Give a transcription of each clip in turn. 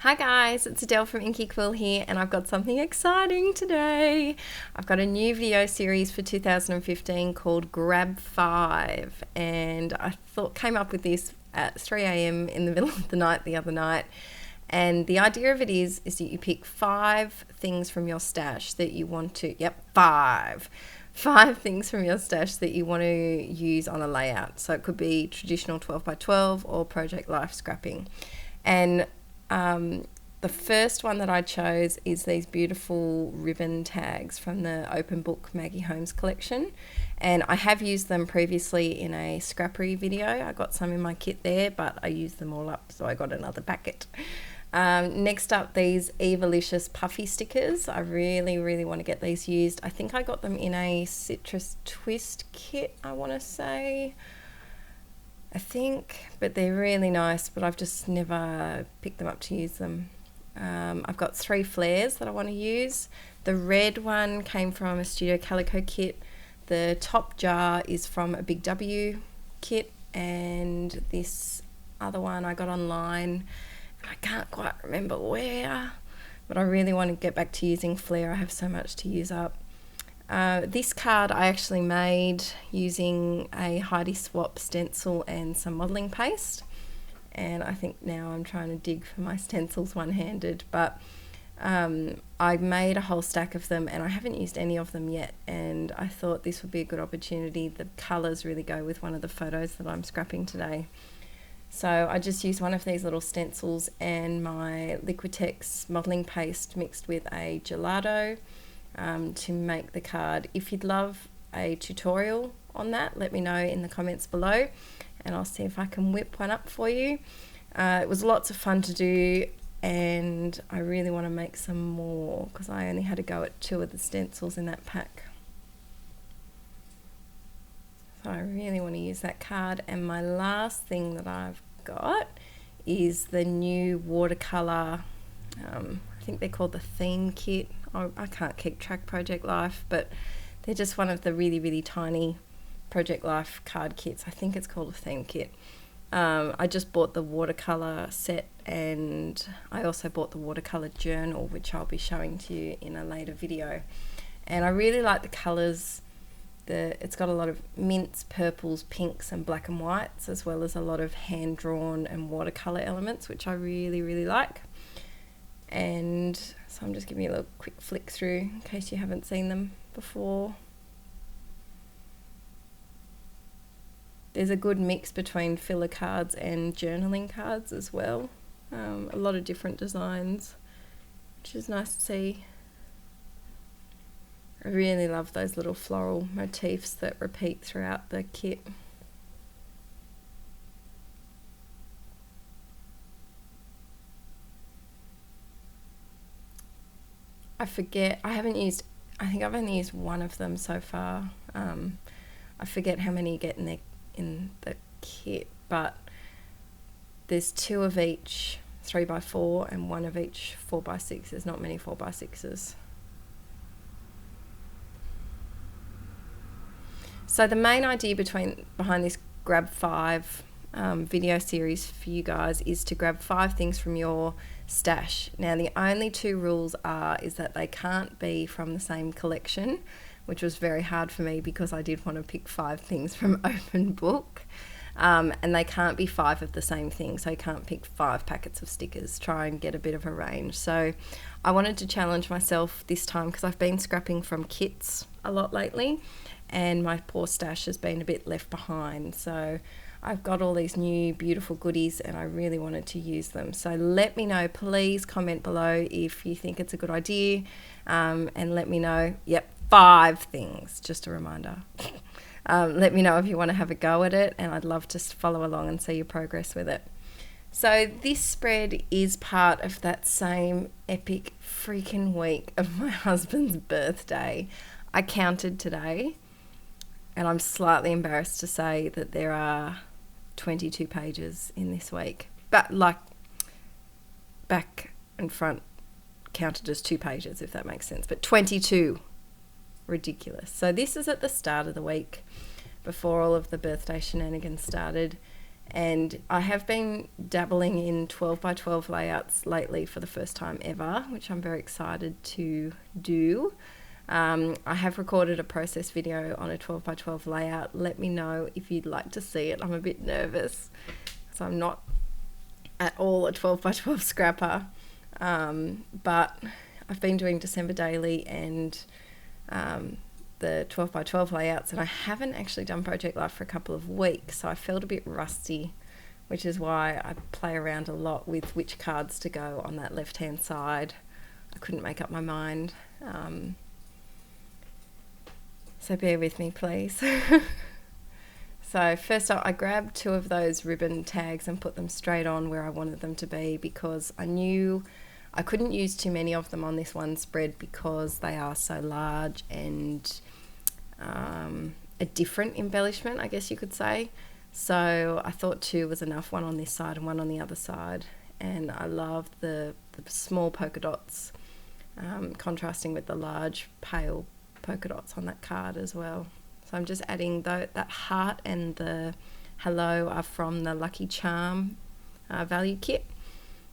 Hi guys, it's Adele from Inkie, Quill here, and I've got something exciting today. I've got a new video series for 2015 called Grab 5, and I came up with this at 3 a.m. in the middle of the night the other night. And the idea of it is that you pick 5 things from your stash that you want to, five things from your stash that you want to use on a layout. So it could be traditional 12 by 12 or Project Life scrapping. And the first one that I chose is these beautiful ribbon tags from the Open Book Maggie Holmes collection, and I have used them previously in a scrappery video. I got some in my kit there, but I used them all up, so I got another packet. Next up, these Evalicious puffy stickers. I really want to get these used. I think I got them in a citrus twist kit, I want to say. But they're really nice, but I've just never picked them up to use them. I've got 3 flares that I want to use. The red one came from a Studio Calico kit. The top jar is from a Big W kit, and this other one I got online. I can't quite remember where, but I really want to get back to using flare. I have so much to use up. This card I actually made using a Heidi Swap stencil and some modelling paste, and I think now I'm trying to dig for my stencils one-handed, but I made a whole stack of them and I haven't used any of them yet, and I thought this would be a good opportunity. The colours really go with one of the photos that I'm scrapping today. So I just used one of these little stencils and my Liquitex modelling paste mixed with a gelato to make the card. If you'd love a tutorial on that, let me know in the comments below and I'll see if I can whip one up for you. It was lots of fun to do, and I really want to make some more because I only had to go at 2 of the stencils in that pack. So I really want to use that card. And my last thing that I've got is the new watercolour, I think they're called the theme kit. I can't keep track Project Life, but they're just one of the really tiny Project Life card kits. I think it's called a theme kit. I just bought the watercolour set, and I also bought the watercolour journal, which I'll be showing to you in a later video. And I really like the colours. It's got a lot of mints, purples, pinks and black and whites, as well as a lot of hand-drawn and watercolour elements, which I really like. And so I'm just giving you a little quick flick through in case you haven't seen them before. There's a good mix between filler cards and journaling cards as well. A lot of different designs, which is nice to see. I really love those little floral motifs that repeat throughout the kit. I think I've only used one of them so far. I forget how many you get in the kit, but there's 2 of each 3x4 and 1 of each 4x6. There's not many 4x6s. So the main idea behind this Grab 5 video series for you guys is to grab 5 things from your stash. Now the only 2 rules is that they can't be from the same collection, which was very hard for me because I did want to pick 5 things from Open Book, and they can't be 5 of the same thing, so you can't pick 5 packets of stickers. Try and get a bit of a range. So I wanted to challenge myself this time because I've been scrapping from kits a lot lately and my poor stash has been a bit left behind. So I've got all these new beautiful goodies and I really wanted to use them. So let me know, please comment below if you think it's a good idea, and let me know, 5 things, just a reminder. Let me know if you want to have a go at it, and I'd love to follow along and see your progress with it. So this spread is part of that same epic freaking week of my husband's birthday. I counted today, and I'm slightly embarrassed to say that there are 22 pages in this week. But like back and front counted as 2 pages, if that makes sense. But 22. Ridiculous. So this is at the start of the week before all of the birthday shenanigans started, And I have been dabbling in 12 by 12 layouts lately for the first time ever, which I'm very excited to do. I have recorded a process video on a 12 by 12 layout. Let me know if you'd like to see it. I'm a bit nervous, so I'm not at all a 12 by 12 scrapper, but I've been doing December daily and the 12 by 12 layouts, and I haven't actually done Project Life for a couple of weeks, so I felt a bit rusty, which is why I play around a lot with which cards to go on that left hand side. I couldn't make up my mind, so bear with me please. So first up, I grabbed 2 of those ribbon tags and put them straight on where I wanted them to be, because I knew I couldn't use too many of them on this one spread because they are so large and a different embellishment, I guess you could say. So I thought 2 was enough, one on this side and one on the other side. And I love the small polka dots contrasting with the large pale polka dots on that card as well. So I'm just adding that heart and the hello are from the Lucky Charm value kit,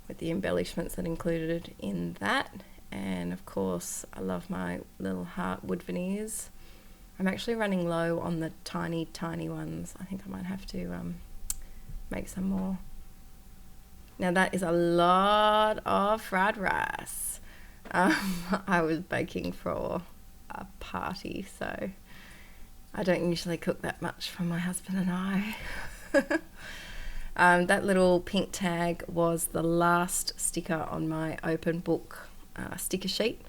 with the embellishments that included in that. And of course I love my little heart wood veneers. I'm actually running low on the tiny ones. I think I might have to make some more. Now that is a lot of fried rice. I was baking for a party, so I don't usually cook that much for my husband and I. That little pink tag was the last sticker on my open book sticker sheet,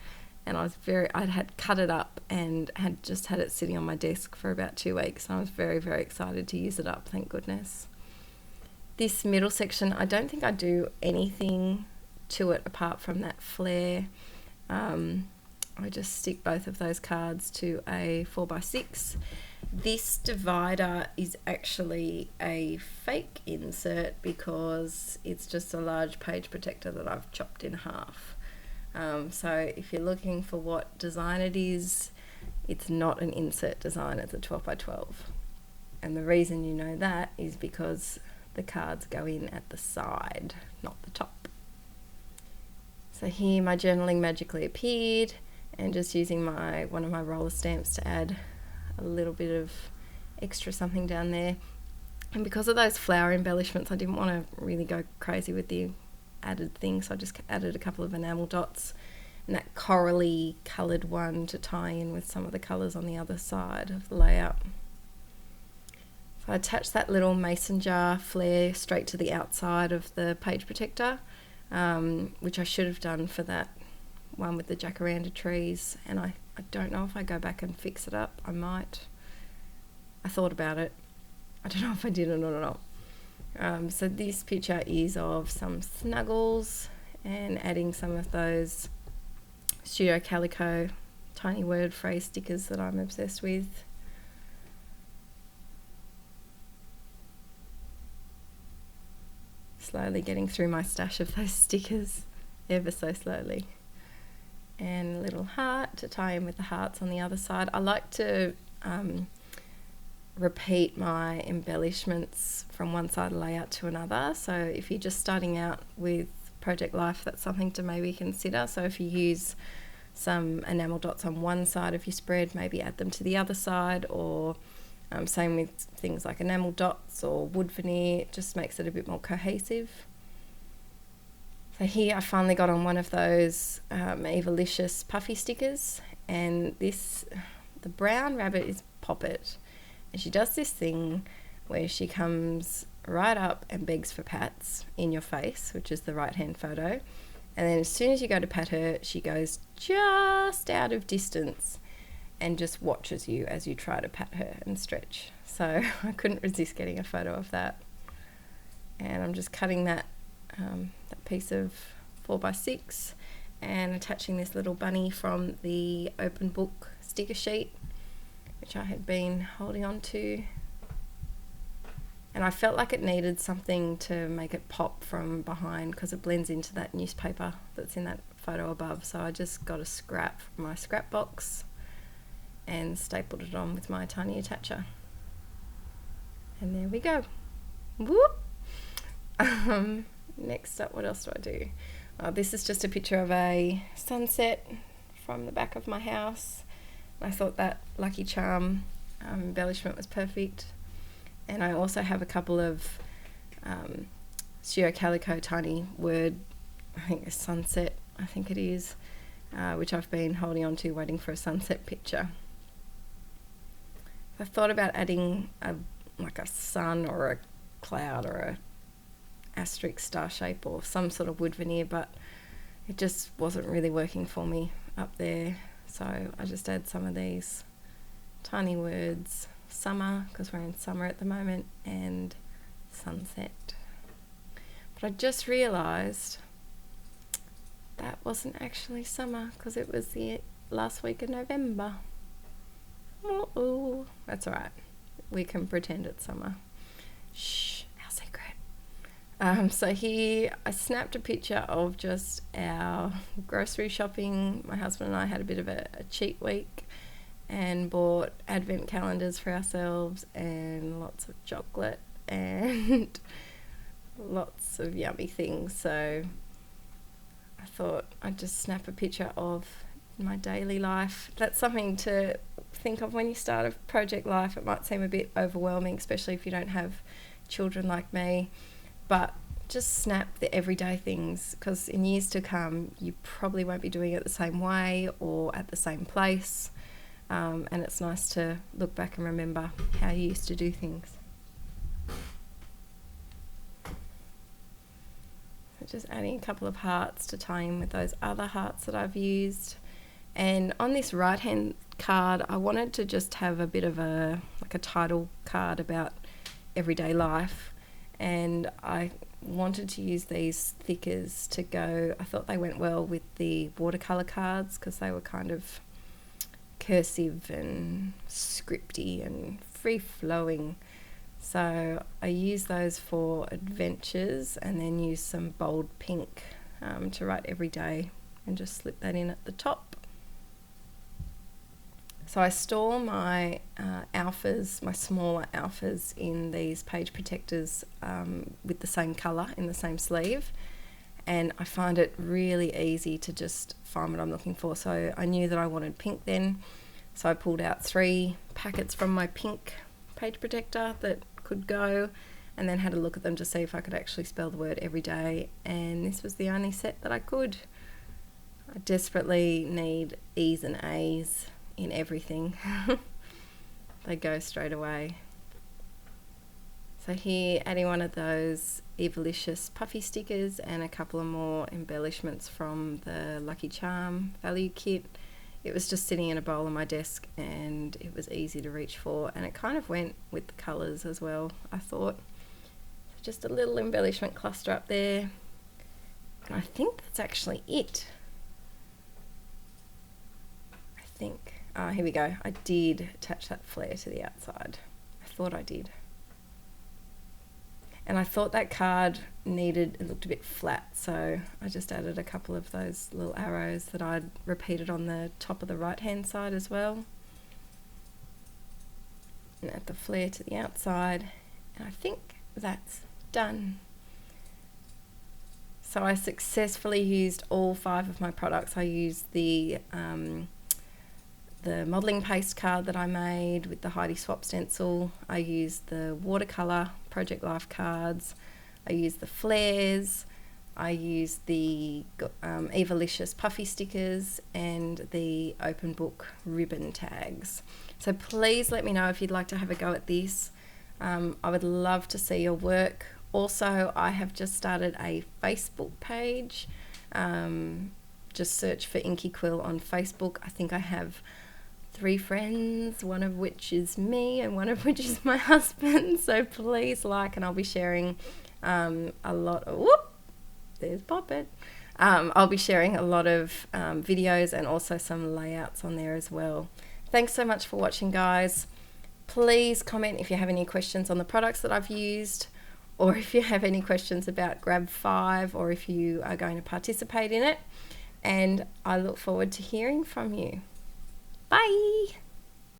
and I had cut it up and had just had it sitting on my desk for about 2 weeks, and I was very, very excited to use it up, thank goodness. This middle section, I don't think I do anything to it apart from that flare. I just stick both of those cards to a 4x6. This divider is actually a fake insert because it's just a large page protector that I've chopped in half. So if you're looking for what design it is, it's not an insert design, it's a 12 by 12. And the reason you know that is because the cards go in at the side, not the top. So here my journaling magically appeared, and just using one of my roller stamps to add a little bit of extra something down there. And because of those flower embellishments, I didn't want to really go crazy with the added thing, so I just added a couple of enamel dots and that corally coloured one to tie in with some of the colours on the other side of the layout. So I attached that little mason jar flare straight to the outside of the page protector, which I should have done for that one with the jacaranda trees, and I don't know if I go back and fix it up. I might. I thought about it. I don't know if I did it or not. So this picture is of some snuggles and adding some of those Studio Calico tiny word phrase stickers that I'm obsessed with. Slowly getting through my stash of those stickers, ever so slowly. And a little heart to tie in with the hearts on the other side. I like to repeat my embellishments from one side of the layout to another. So if you're just starting out with Project Life, that's something to maybe consider. So if you use some enamel dots on one side of your spread, maybe add them to the other side, or same with things like enamel dots or wood veneer. It just makes it a bit more cohesive. So here I finally got on one of those Evalicious puffy stickers, and the brown rabbit is Poppet, and she does this thing where she comes right up and begs for pats in your face, which is the right hand photo, and then as soon as you go to pat her, she goes just out of distance and just watches you as you try to pat her and stretch. So I couldn't resist getting a photo of that, and I'm just cutting that piece of 4x6 and attaching this little bunny from the open book sticker sheet, which I had been holding on to, and I felt like it needed something to make it pop from behind because it blends into that newspaper that's in that photo above. So I just got a scrap from my scrap box and stapled it on with my tiny attacher, and there we go. Whoop. Next up, what else do I do? This is just a picture of a sunset from the back of my house. I thought that Lucky Charm embellishment was perfect. And I also have a couple of Studio Calico tiny word, I think a sunset, I think it is, which I've been holding on to, waiting for a sunset picture. I thought about adding like a sun or a cloud or a asterisk star shape or some sort of wood veneer, but it just wasn't really working for me up there. So I just add some of these tiny words, summer, because we're in summer at the moment, and sunset. But I just realised that wasn't actually summer because it was the last week of November. Uh-oh. That's alright. We can pretend it's summer. Shh, our secret. So here I snapped a picture of just our grocery shopping. My husband and I had a bit of a cheat week and bought advent calendars for ourselves and lots of chocolate and lots of yummy things. So I thought I'd just snap a picture of my daily life. That's something to think of when you start a project life. It might seem a bit overwhelming, especially if you don't have children like me, but just snap the everyday things, because in years to come you probably won't be doing it the same way or at the same place, and it's nice to look back and remember how you used to do things. So just adding a couple of hearts to tie in with those other hearts that I've used. And on this right hand card I wanted to just have a bit of a title card about everyday life, and I wanted to use these thickers to go. I thought they went well with the watercolor cards because they were kind of cursive and scripty and free flowing. So I used those for adventures and then used some bold pink to write every day and just slip that in at the top. So I store my alphas, my smaller alphas, in these page protectors with the same colour in the same sleeve, and I find it really easy to just find what I'm looking for. So I knew that I wanted pink then, so I pulled out 3 packets from my pink page protector that could go, and then had a look at them to see if I could actually spell the word every day, and this was the only set that I could. I desperately need E's and A's in everything. They go straight away. So here, adding one of those Evalicious puffy stickers and a couple of more embellishments from the Lucky Charm value kit. It was just sitting in a bowl on my desk and it was easy to reach for, and it kind of went with the colours as well, I thought. So just a little embellishment cluster up there, and I think that's actually it. I think. Here we go. I did attach that flare to the outside. I thought I did. And I thought that card it looked a bit flat, so I just added a couple of those little arrows that I'd repeated on the top of the right hand side as well. And add the flare to the outside, and I think that's done. So I successfully used all 5 of my products. I used the modelling paste card that I made with the Heidi Swap stencil. I used the watercolour Project Life cards. I used the flares. I used the Evalicious puffy stickers and the open book ribbon tags. So please let me know if you'd like to have a go at this. I would love to see your work. Also, I have just started a Facebook page. Just search for Inkie Quill on Facebook. I think I have 3 friends, one of which is me and one of which is my husband. So please like, and I'll be sharing a lot of, there's Poppet. I'll be sharing a lot of videos and also some layouts on there as well. Thanks so much for watching, guys. Please comment if you have any questions on the products that I've used, or if you have any questions about Grab 5, or if you are going to participate in it. And I look forward to hearing from you. Bye!